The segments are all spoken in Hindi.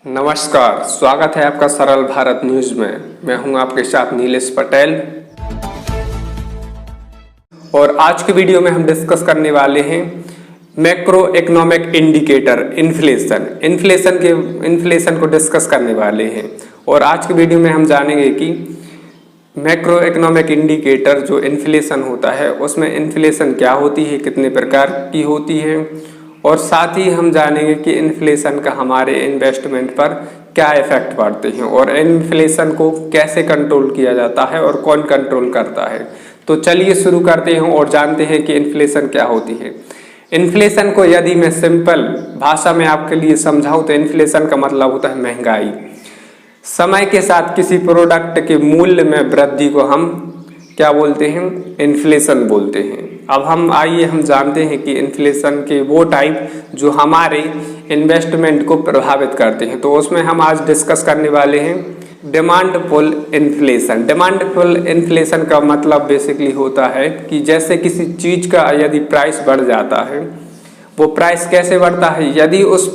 नमस्कार, स्वागत है आपका सरल भारत न्यूज में। मैं हूं आपके साथ नीलेश पटेल और आज के वीडियो में हम डिस्कस करने वाले हैं मैक्रो इकोनॉमिक इंडिकेटर इन्फ्लेशन को डिस्कस करने वाले हैं। और आज के वीडियो में हम जानेंगे कि मैक्रो इकोनॉमिक इंडिकेटर जो इन्फ्लेशन होता है उसमें इन्फ्लेशन क्या होती है, कितने प्रकार की होती है, और साथ ही हम जानेंगे कि इन्फ्लेशन का हमारे इन्वेस्टमेंट पर क्या इफेक्ट पड़ते हैं और इन्फ्लेशन को कैसे कंट्रोल किया जाता है और कौन कंट्रोल करता है। तो चलिए शुरू करते हैं और जानते हैं कि इन्फ्लेशन क्या होती है। इन्फ्लेशन को यदि मैं सिंपल भाषा में आपके लिए समझाऊं तो इन्फ्लेशन का मतलब होता है महंगाई। समय के साथ किसी प्रोडक्ट के मूल्य में वृद्धि को हम क्या बोलते हैं? इन्फ्लेशन बोलते हैं। अब हम जानते हैं कि इन्फ्लेशन के वो टाइप जो हमारे इन्वेस्टमेंट को प्रभावित करते हैं। तो उसमें हम आज डिस्कस करने वाले हैं demand pull inflation. Demand pull inflation का मतलब बेसिकली होता है कि जैसे किसी चीज़ का यदि प्राइस बढ़ जाता है, वो प्राइस कैसे बढ़ता है? यदि उस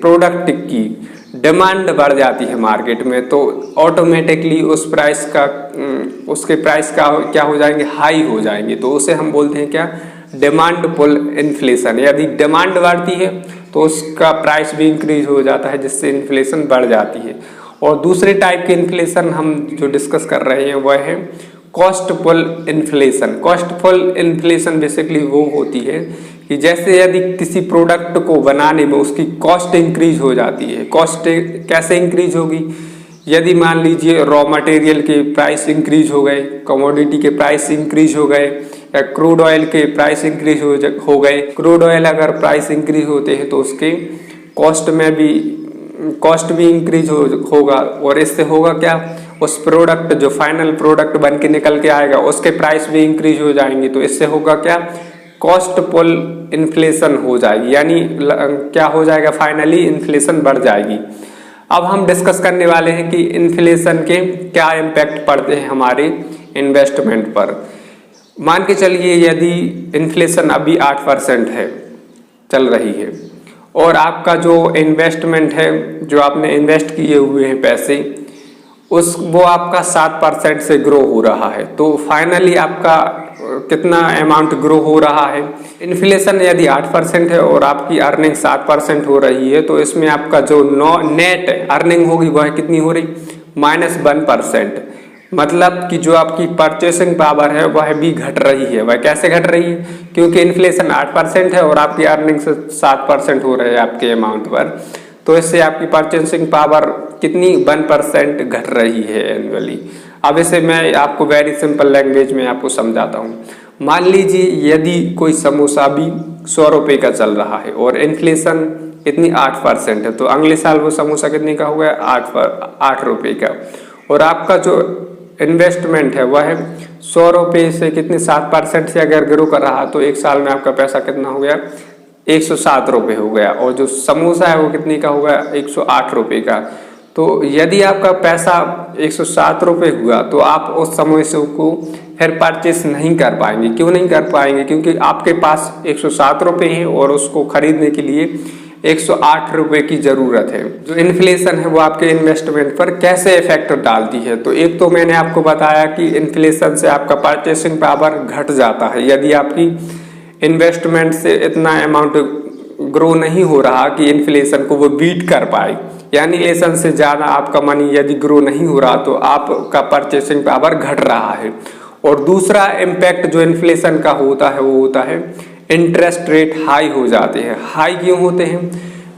प्रोडक्ट की डिमांड बढ़ जाती है मार्केट में तो ऑटोमेटिकली उसके प्राइस का क्या हो जाएंगे? हाई हो जाएंगे। तो उसे हम बोलते हैं क्या? Demand pull inflation. यदि डिमांड बढ़ती है तो उसका प्राइस भी इंक्रीज हो जाता है, जिससे इन्फ्लेशन बढ़ जाती है। और दूसरे टाइप के इन्फ्लेशन हम जो डिस्कस कर रहे हैं वह है cost pull inflation. Cost pull inflation basically वो होती है कि जैसे यदि किसी प्रोडक्ट को बनाने में उसकी कॉस्ट इंक्रीज हो जाती है। कॉस्ट कैसे इंक्रीज होगी? यदि मान लीजिए रॉ मटेरियल के प्राइस इंक्रीज हो गए, कमोडिटी के प्राइस इंक्रीज हो गए, या क्रूड ऑयल के प्राइस इंक्रीज हो गए। क्रूड ऑयल अगर प्राइस इंक्रीज होते हैं तो उसके कॉस्ट भी इंक्रीज होगा। और इससे होगा क्या? उस प्रोडक्ट जो फाइनल प्रोडक्ट बन के निकल के आएगा उसके प्राइस भी इंक्रीज हो जाएंगे। तो इससे होगा क्या? कॉस्ट पुल इन्फ्लेशन हो जाएगी, यानी क्या हो जाएगा? फाइनली इन्फ्लेशन बढ़ जाएगी। अब हम डिस्कस करने वाले हैं कि इन्फ्लेशन के क्या इम्पैक्ट पड़ते हैं हमारे इन्वेस्टमेंट पर। मान के चलिए यदि इन्फ्लेशन अभी 8% है, चल रही है, और आपका जो इन्वेस्टमेंट है, जो आपने इन्वेस्ट किए हुए हैं पैसे, वो आपका 7% से ग्रो हो रहा है। तो फाइनली आपका कितना अमाउंट ग्रो हो रहा है? इन्फ्लेशन यदि 8% है और आपकी अर्निंग 7% हो रही है तो इसमें आपका जो नेट अर्निंग होगी वह कितनी हो रही? -1%। मतलब कि जो आपकी परचेसिंग पावर है वह भी घट रही है। वह कैसे घट रही है? क्योंकि इन्फ्लेशन 8% है और आपकी अर्निंग से 7% हो रहे हैं आपके अमाउंट पर। तो इससे आपकी परचेसिंग पावर कितनी? 1% घट रही है एनुअली। अब इसे मैं आपको वेरी सिंपल लैंग्वेज में आपको समझाता हूँ। मान लीजिए यदि कोई समोसा भी 100 रुपये का चल रहा है और इन्फ्लेशन कितनी? 8% है, तो अगले साल वो समोसा कितने का हो गया? 8 रुपये का। और आपका जो इन्वेस्टमेंट है वह है 100 रुपये से कितने? 7% से अगर ग्रो कर रहा तो एक साल में आपका पैसा कितना हो गया? 107 रुपये हो गया। और जो समोसा है वो कितने का हो गया? 108 रुपये का। तो यदि आपका पैसा 107 रुपये हुआ तो आप उस समोसे को फिर परचेस नहीं कर पाएंगे। क्यों नहीं कर पाएंगे? क्योंकि आपके पास 107 रुपये हैं और उसको खरीदने के लिए 108 रुपये की ज़रूरत है। जो इन्फ्लेशन है वो आपके इन्वेस्टमेंट पर कैसे इफेक्ट डालती है? तो एक तो मैंने आपको बताया कि इन्फ्लेशन से आपका परचेसिंग पावर घट जाता है। यदि आपकी इन्वेस्टमेंट से इतना अमाउंट ग्रो नहीं हो रहा कि इन्फ्लेशन को वो बीट कर पाए, यानी इन्फ्लेशन से ज़्यादा आपका मनी यदि ग्रो नहीं हो रहा तो आपका परचेसिंग पावर घट रहा है। और दूसरा इम्पैक्ट जो इन्फ्लेशन का होता है वो होता है इंटरेस्ट रेट हाई हो जाते हैं। हाई क्यों होते हैं?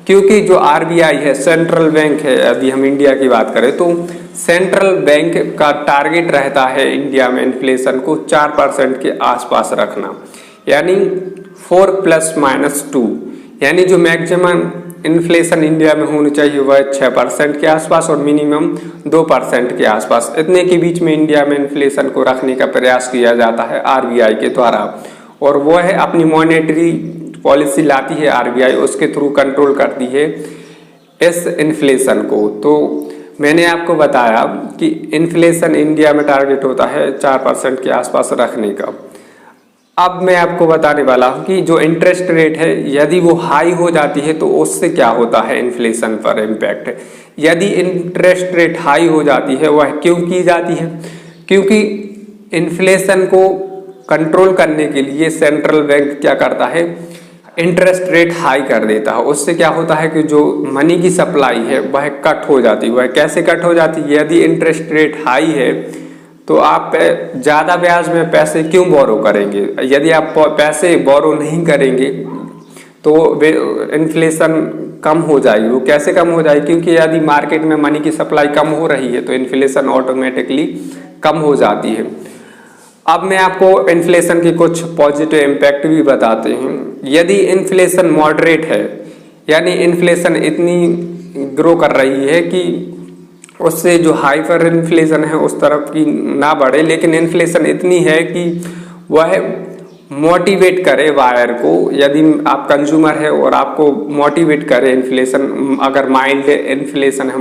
क्योंकि जो RBI है, सेंट्रल बैंक है, अभी हम इंडिया की बात करें तो सेंट्रल बैंक का टारगेट रहता है इंडिया में इन्फ्लेशन को 4% के आसपास रखना, यानी 4 ± 2, यानी जो मैक्सिमम इन्फ्लेशन इंडिया में होनी चाहिए वह 6% के आसपास और मिनिमम 2% के आसपास। इतने के बीच में इंडिया में इन्फ्लेशन को रखने का प्रयास किया जाता है RBI के द्वारा। और वो है अपनी मॉनेटरी पॉलिसी लाती है RBI, उसके थ्रू कंट्रोल करती है इस इन्फ्लेशन को। तो मैंने आपको बताया कि इन्फ्लेशन इंडिया में टारगेट होता है 4% के आसपास रखने का। अब मैं आपको बताने वाला हूँ कि जो इंटरेस्ट रेट है यदि वो हाई हो जाती है तो उससे क्या होता है इन्फ्लेशन पर इम्पैक्ट। यदि इंटरेस्ट रेट हाई हो जाती है वह क्यों की जाती है, क्योंकि इन्फ्लेशन को कंट्रोल करने के लिए सेंट्रल बैंक क्या करता है, इंटरेस्ट रेट हाई कर देता है। उससे क्या होता है कि जो मनी की सप्लाई है वह कट हो जाती है। वह कैसे कट हो जाती है, यदि इंटरेस्ट रेट हाई है तो आप ज़्यादा ब्याज में पैसे क्यों बोरो करेंगे। यदि आप पैसे बोरो नहीं करेंगे तो इन्फ्लेशन कम हो जाएगी। वो कैसे कम हो जाएगी, क्योंकि यदि मार्केट में मनी की सप्लाई कम हो रही है तो इन्फ्लेशन ऑटोमेटिकली कम हो जाती है। अब मैं आपको इन्फ्लेशन के कुछ पॉजिटिव इम्पैक्ट भी बताते हैं। यदि इन्फ्लेशन मॉडरेट है, यानी इन्फ्लेशन इतनी ग्रो कर रही है कि उससे जो हाइपर इन्फ्लेशन है उस तरफ की ना बढ़े, लेकिन इन्फ्लेशन इतनी है कि वह मोटिवेट करे वायर को। यदि आप कंज्यूमर है और आपको मोटिवेट करे इन्फ्लेशन, अगर माइल्ड इन्फ्लेशन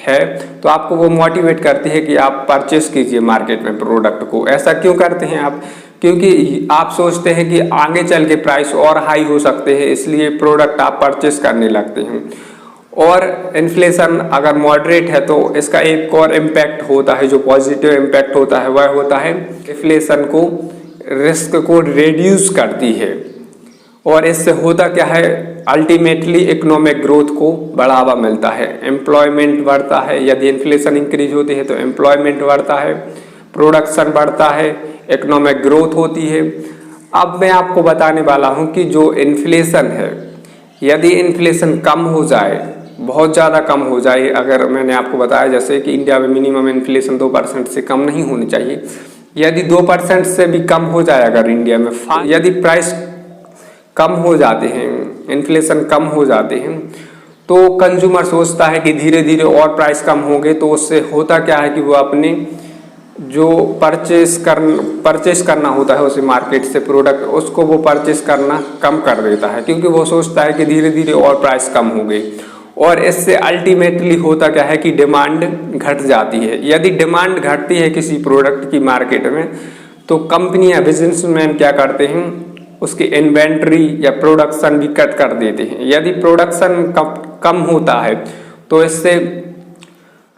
है तो आपको वो मोटिवेट करती है कि आप परचेस कीजिए मार्केट में प्रोडक्ट को। ऐसा क्यों करते हैं आप, क्योंकि आप सोचते हैं कि आगे चल के प्राइस और हाई हो सकते हैं, इसलिए प्रोडक्ट आप परचेस करने लगते हैं। और इन्फ्लेशन अगर मॉडरेट है तो इसका एक और इम्पैक्ट होता है, जो पॉजिटिव इम्पैक्ट होता है वह होता है इन्फ्लेशन को रिस्क को रिड्यूस करती है। और इससे होता क्या है, अल्टीमेटली इकोनॉमिक ग्रोथ को बढ़ावा मिलता है, एम्प्लॉयमेंट बढ़ता है। यदि इन्फ्लेशन इंक्रीज होती है तो एम्प्लॉयमेंट बढ़ता है, प्रोडक्शन बढ़ता है, इकोनॉमिक ग्रोथ होती है। अब मैं आपको बताने वाला हूँ कि जो इन्फ्लेशन है, यदि इन्फ्लेशन कम हो जाए, बहुत ज़्यादा कम हो जाए, अगर मैंने आपको बताया जैसे कि इंडिया में मिनिमम इन्फ्लेशन 2% से कम नहीं होनी चाहिए, यदि 2% से भी कम हो जाए अगर इंडिया में, यदि प्राइस कम हो जाते हैं, इन्फ्लेशन कम हो जाते हैं, तो कंज्यूमर सोचता है कि धीरे धीरे और प्राइस कम होंगे। तो उससे होता क्या है कि वो अपने जो परचेस करना होता है उसे मार्केट से प्रोडक्ट, उसको वो परचेस करना कम कर देता है, क्योंकि वो सोचता है कि धीरे धीरे और प्राइस कम हो गई। और इससे अल्टीमेटली होता क्या है कि डिमांड घट जाती है। यदि डिमांड घटती है किसी प्रोडक्ट की मार्केट में तो कंपनियां, बिजनेसमैन क्या करते हैं, उसकी इन्वेंट्री या प्रोडक्शन भी कट कर देते हैं। यदि प्रोडक्शन कम होता है तो इससे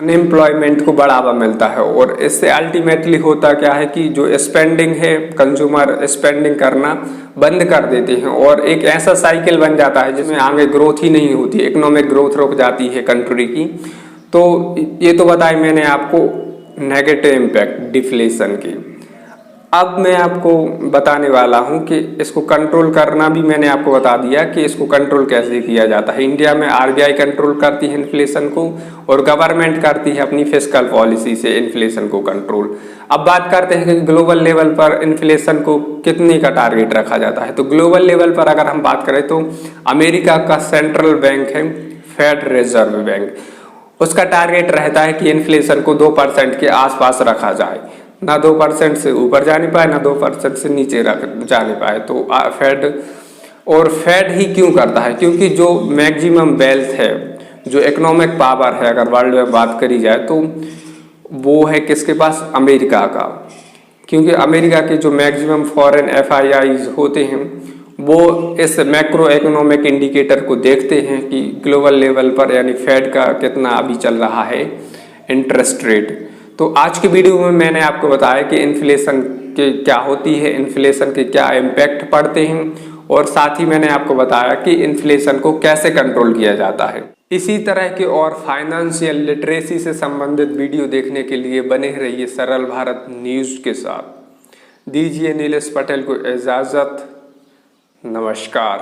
अनएम्प्लॉयमेंट को बढ़ावा मिलता है। और इससे अल्टीमेटली होता क्या है कि जो स्पेंडिंग है, कंज्यूमर स्पेंडिंग करना बंद कर देते हैं और एक ऐसा साइकिल बन जाता है जिसमें आगे ग्रोथ ही नहीं होती, इकोनॉमिक ग्रोथ रुक जाती है कंट्री की। तो ये तो बताई मैंने आपको नेगेटिव इम्पैक्ट डिफ्लेशन की। अब मैं आपको बताने वाला हूं कि इसको कंट्रोल करना भी मैंने आपको बता दिया कि इसको कंट्रोल कैसे किया जाता है। इंडिया में आरबीआई कंट्रोल करती है इन्फ्लेशन को और गवर्नमेंट करती है अपनी फिस्कल पॉलिसी से इन्फ्लेशन को कंट्रोल। अब बात करते हैं कि ग्लोबल लेवल पर इन्फ्लेशन को कितने का टारगेट रखा जाता है। तो ग्लोबल लेवल पर अगर हम बात करें तो अमेरिका का सेंट्रल बैंक है फेड रिजर्व बैंक, उसका टारगेट रहता है कि इन्फ्लेशन को 2% के आसपास रखा जाए, ना 2% से ऊपर जाने पाए ना 2% से नीचे जाने पाए। तो फेड ही क्यों करता है, क्योंकि जो मैक्सिमम वेल्थ है, जो इकोनॉमिक पावर है, अगर वर्ल्ड में बात करी जाए तो वो है किसके पास, अमेरिका का। क्योंकि अमेरिका के जो मैक्सिमम फॉरेन FIIs होते हैं वो इस मैक्रो इकोनॉमिक इंडिकेटर को देखते हैं कि ग्लोबल लेवल पर यानी फेड का कितना अभी चल रहा है इंटरेस्ट रेट। तो आज की वीडियो में मैंने आपको बताया कि इन्फ्लेशन के क्या होती है, इन्फ्लेशन के क्या इम्पैक्ट पड़ते हैं, और साथ ही मैंने आपको बताया कि इन्फ्लेशन को कैसे कंट्रोल किया जाता है। इसी तरह के और फाइनेंशियल लिटरेसी से संबंधित वीडियो देखने के लिए बने रहिए सरल भारत न्यूज़ के साथ। दीजिए नीलेश पटेल को इजाज़त। नमस्कार।